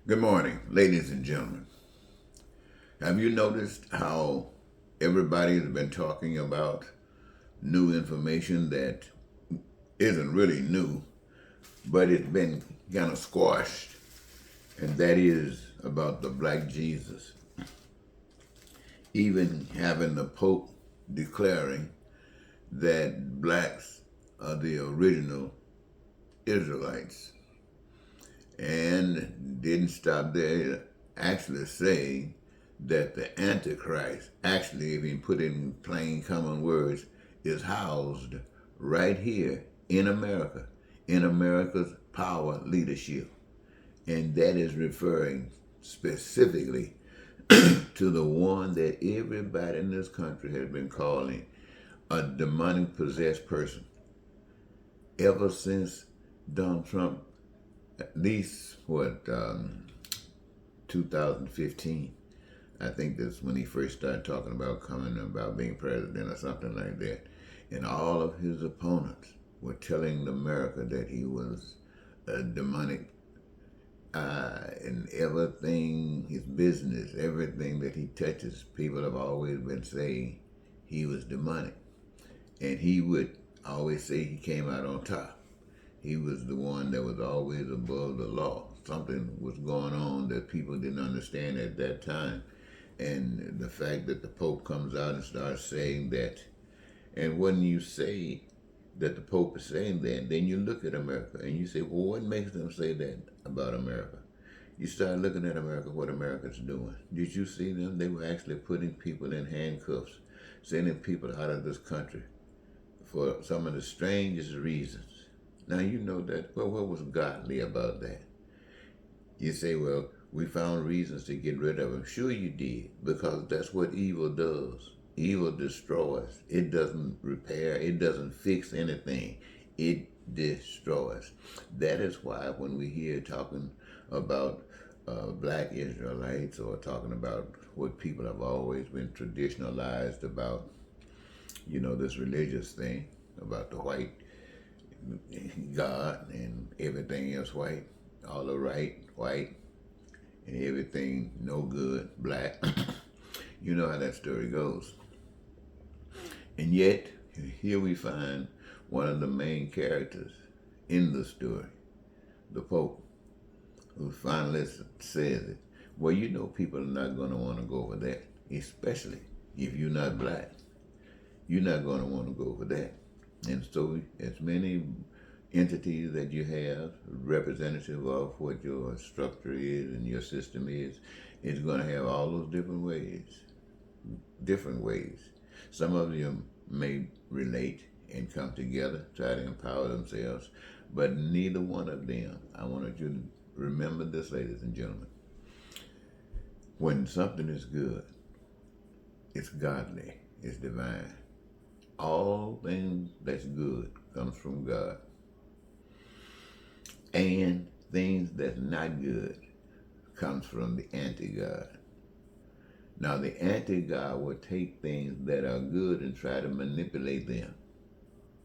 Good morning, ladies and gentlemen. Have you noticed how everybody has been talking about new information that isn't really new, but it's been kind of squashed? And that is about the black Jesus. Even having the Pope declaring that blacks are the original Israelites. And didn't stop there, actually saying that the Antichrist, actually, if you put it in plain common words, is housed right here in America's power leadership. And that is referring specifically to the one that everybody in this country has been calling a demonic possessed person. Ever since Donald Trump, at least 2015, I think that's when he first started talking about coming about being president or something like that. And all of his opponents were telling America that he was a demonic, and everything, his business, everything that he touches, people have always been saying he was demonic. And he would always say he came out on top. He was the one that was always above the law. Something was going on that people didn't understand at that time. And the fact that the Pope comes out and starts saying that, and when you say that the Pope is saying that, then you look at America and you say, well, what makes them say that about America? You start looking at America, what America's doing. Did you see them? They were actually putting people in handcuffs, sending people out of this country for some of the strangest reasons. Now you know that, well, what was godly about that? You say, well, we found reasons to get rid of him. Sure you did, because that's what evil does. Evil destroys. It doesn't repair. It doesn't fix anything. It destroys. That is why when we hear talking about black Israelites or talking about what people have always been traditionalized about, this religious thing about the white God and everything else white, all the right white, and everything no good black. You know how that story goes. And yet, here we find one of the main characters in the story, the Pope, who finally says it. Well, people are not going to want to go over that, especially if you're not black. You're not going to want to go over that. And so, as many entities that you have, representative of what your structure is and your system is going to have all those different ways. Different ways. Some of them may relate and come together, try to empower themselves, but neither one of them. I want you to remember this, ladies and gentlemen. When something is good, it's godly, it's divine. All things that's good comes from God. And things that's not good comes from the anti-God. Now, the anti-God will take things that are good and try to manipulate them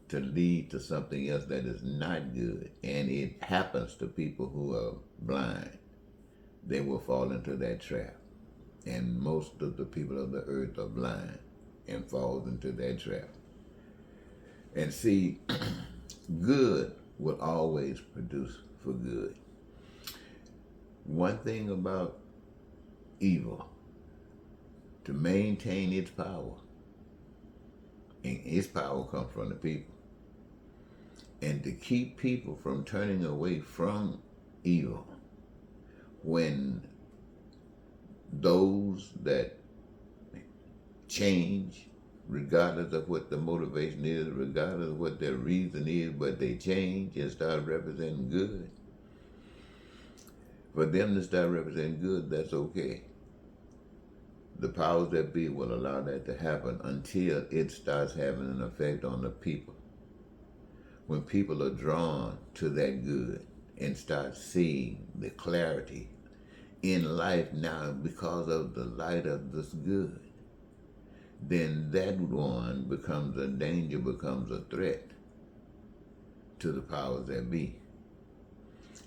to lead to something else that is not good. And it happens to people who are blind. They will fall into that trap. And most of the people of the earth are blind and falls into that trap. And see, good will always produce for good. One thing about evil, to maintain its power, and its power comes from the people, and to keep people from turning away from evil, when those that change, regardless of what the motivation is, regardless of what their reason is, but they change and start representing good, for them to start representing good, that's okay. The powers that be will allow that to happen until it starts having an effect on the people. When people are drawn to that good and start seeing the clarity in life now because of the light of this good, then that one becomes a danger, becomes a threat to the powers that be.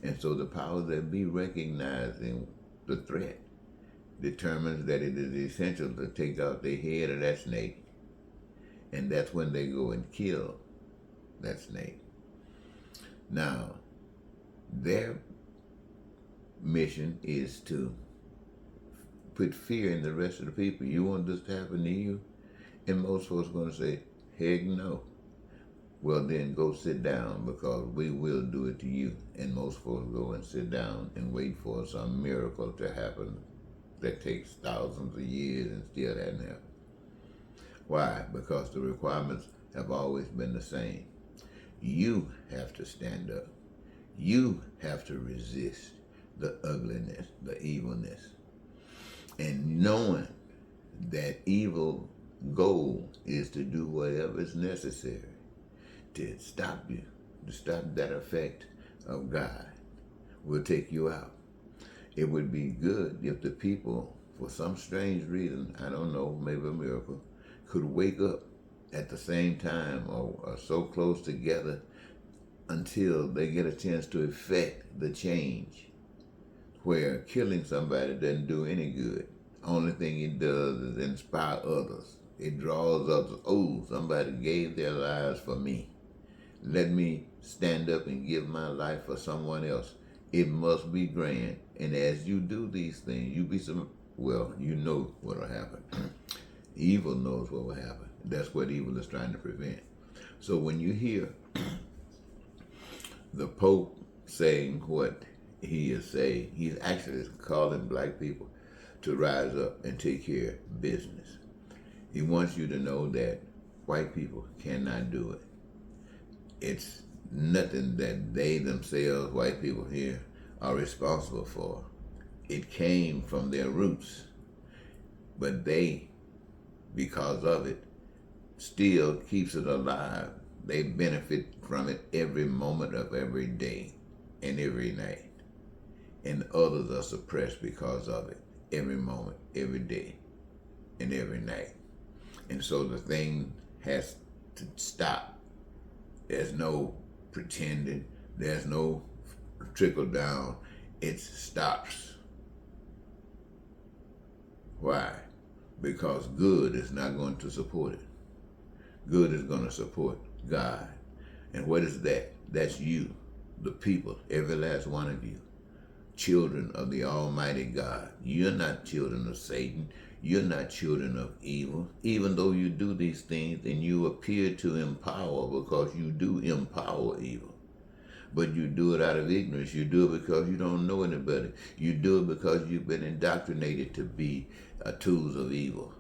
And so the powers that be recognizing the threat determines that it is essential to take out the head of that snake, and that's when they go and kill that snake. Now, their mission is to put fear in the rest of the people. You want this to happen to you? And most folks are going to say, heck no. Well, then go sit down, because we will do it to you. And most folks go and sit down and wait for some miracle to happen that takes thousands of years and still hasn't happened. Why? Because the requirements have always been the same. You have to stand up. You have to resist the ugliness, the evilness. And knowing that evil goal is to do whatever is necessary to stop you, to stop that effect of God, will take you out. It would be good if the people, for some strange reason, I don't know, maybe a miracle, could wake up at the same time or so close together until they get a chance to effect the change, where killing somebody doesn't do any good. Only thing it does is inspire others. It draws others. Oh, somebody gave their lives for me. Let me stand up and give my life for someone else. It must be grand. And as you do these things, you know what will happen. Evil knows what will happen. That's what evil is trying to prevent. So when you hear the Pope saying what he is saying, he's actually calling black people to rise up and take care of business. He wants you to know that white people cannot do it. It's nothing that they themselves, white people here, are responsible for. It came from their roots. But they, because of it, still keeps it alive. They benefit from it every moment of every day and every night. And others are suppressed because of it every moment, every day, and every night. And so the thing has to stop. There's no pretending. There's no trickle down. It stops. Why? Because good is not going to support it. Good is going to support God. And what is that? That's you, the people, every last one of you, children of the Almighty God. You're not children of Satan. You're not children of evil. Even though you do these things and you appear to empower, because you do empower evil. But you do it out of ignorance. You do it because you don't know any better. You do it because you've been indoctrinated to be tools of evil.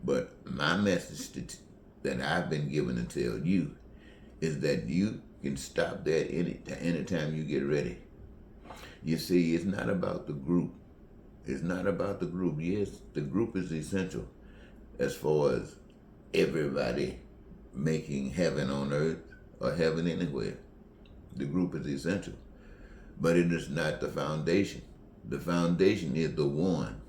But my message that I've been given to tell you is that you can stop that anytime you get ready. You see, it's not about the group. It's not about the group. Yes, the group is essential as far as everybody making heaven on earth or heaven anywhere. The group is essential. But it is not the foundation. The foundation is the one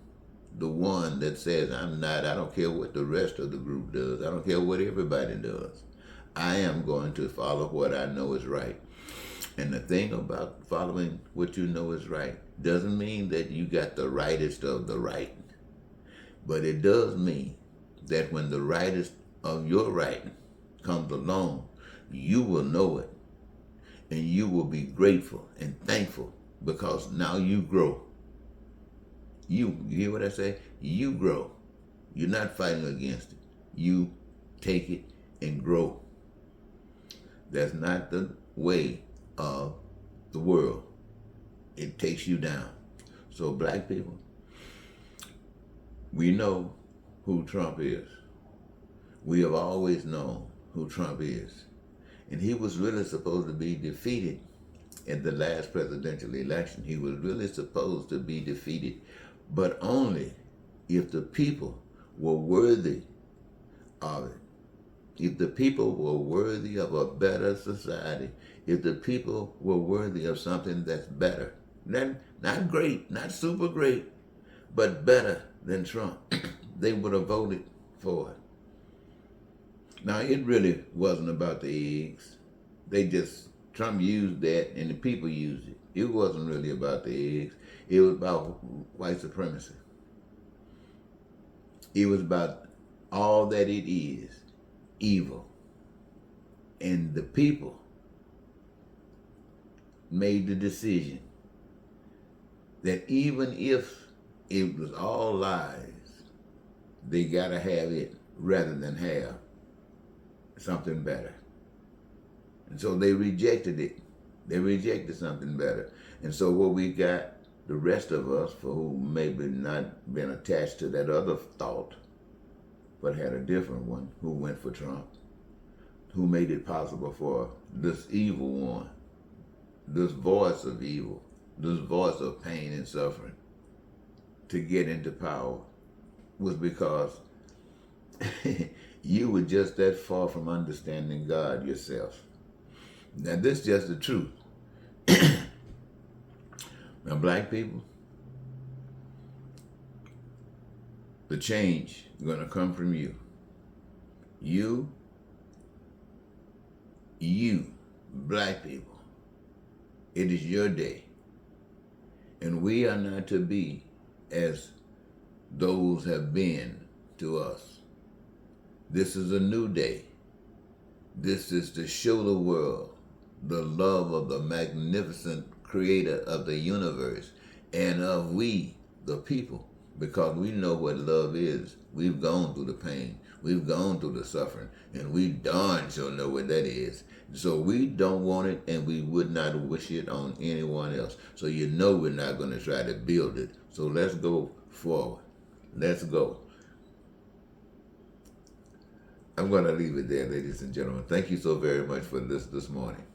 that says, I don't care what the rest of the group does. I don't care what everybody does. I am going to follow what I know is right. And the thing about following what you know is right doesn't mean that you got the rightest of the right. But it does mean that when the rightest of your right comes along, you will know it. And you will be grateful and thankful, because now you grow. You hear what I say? You grow. You're not fighting against it. You take it and grow. That's not the way of the world. It takes you down. So black people, we know who Trump is. We have always known who Trump is. And he was really supposed to be defeated in the last presidential election. He was really supposed to be defeated, but only if the people were worthy of it. If the people were worthy of a better society, if the people were worthy of something that's better, not great, not super great, but better than Trump, they would have voted for it. Now, it really wasn't about the eggs. They just Trump used that, and the people used it. It wasn't really about the eggs. It was about white supremacy. It was about all that it is, evil. And the people made the decision that even if it was all lies, they gotta have it rather than have something better. And so they rejected it. They rejected something better. And so what we got, the rest of us, for who maybe not been attached to that other thought, but had a different one, who went for Trump, who made it possible for this evil one, this voice of evil, this voice of pain and suffering to get into power, was because you were just that far from understanding God yourself. Now, this is just the truth. Now, black people, the change is going to come from you. You, black people, it is your day. And we are not to be as those have been to us. This is a new day. This is to show the world the love of the magnificent creator of the universe and of we, the people, because we know what love is. We've gone through the pain. We've gone through the suffering, and we darn sure know what that is. So we don't want it, and we would not wish it on anyone else. So you know we're not going to try to build it. So let's go forward. Let's go. I'm going to leave it there, ladies and gentlemen. Thank you so very much for this morning.